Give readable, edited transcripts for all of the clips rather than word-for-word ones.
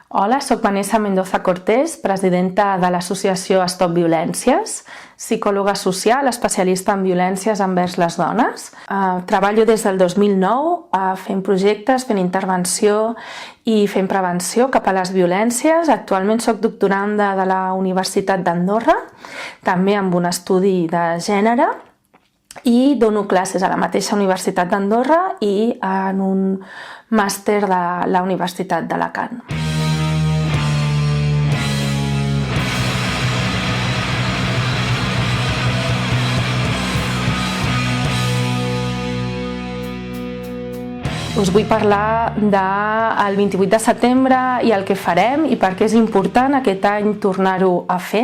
Hola, soc Vanessa Mendoza Cortés, presidenta de l'associació Stop Violències, psicòloga social, especialista en violències envers les dones. Treballo des del 2009 fent projectes, fent intervenció i fent prevenció cap a les violències. Actualment soc doctoranda de la Universitat d'Andorra, també amb un estudi de gènere, i dono classes a la mateixa Universitat d'Andorra i en un màster de la Universitat d'Alacant. Us vull parlar del 28 de setembre i el que farem i per què és important aquest any tornar-ho a fer.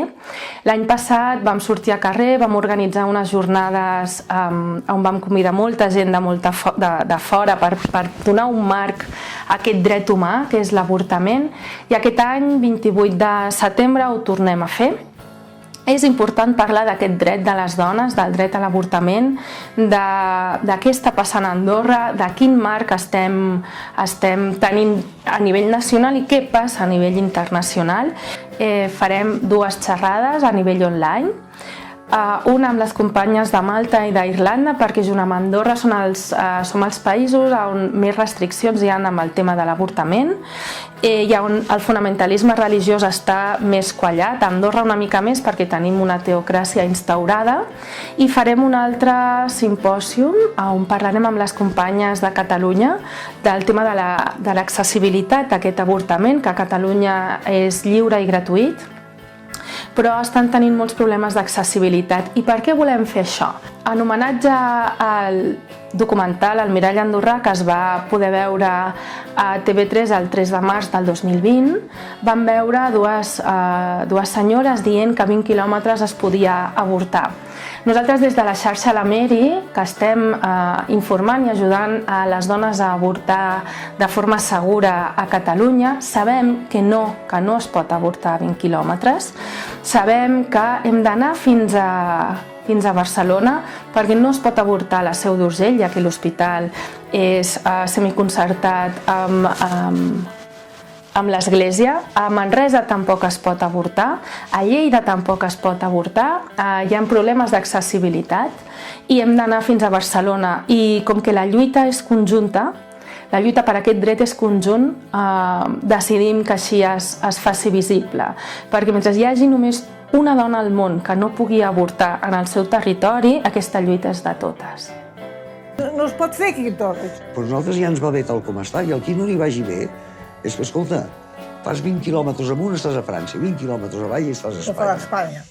L'any passat vam sortir a carrer, vam organitzar unes jornades on vam convidar molta gent de fora per donar un marc a aquest dret humà que és l'avortament, i aquest any, 28 de setembre, ho tornem a fer. És important parlar d'aquest dret de les dones, del dret a l'avortament, de què està passant a Andorra, de quin marc estem tenint a nivell nacional i què passa a nivell internacional. Farem dues xerrades a nivell online, una amb les companyes de Malta i d'Irlanda, perquè junt amb Andorra som els països on més restriccions hi ha amb el tema de l'avortament i on el fonamentalisme religiós està més quallat. A Andorra una mica més perquè tenim una teocràcia instaurada, i farem un altre simpòsium on parlarem amb les companyes de Catalunya del tema de l'accessibilitat a aquest avortament, que a Catalunya és lliure i gratuït, però estan tenint molts problemes d'accessibilitat. I per què volem fer això? En homenatge al documental El mirall andorrà, que es va poder veure a TV3 el 3 de març del 2020, vam veure dues senyores dient que a 20 quilòmetres es podia avortar. Nosaltres des de la xarxa La Meri, que estem informant i ajudant a les dones a avortar de forma segura a Catalunya, sabem que no es pot avortar a 20 quilòmetres, sabem que hem d'anar fins a Barcelona, perquè no es pot avortar a la Seu d'Urgell, ja que l'hospital és semiconcertat amb l'Església. A Manresa tampoc es pot avortar, a Lleida tampoc es pot avortar, hi ha problemes d'accessibilitat i hem d'anar fins a Barcelona. I com que la lluita és conjunta, la lluita per aquest dret és conjunt, decidim que així es faci visible, perquè mentre hi hagi només una dona al món que no pugui avortar en el seu territori, aquesta lluita és de totes. No es pot fer aquí a Torres. Però a nosaltres ja ens va bé tal com està, i al qui no li vagi bé és que, escolta, fas 20 quilòmetres amunt, estàs a França, 20 quilòmetres avall i estàs a Espanya.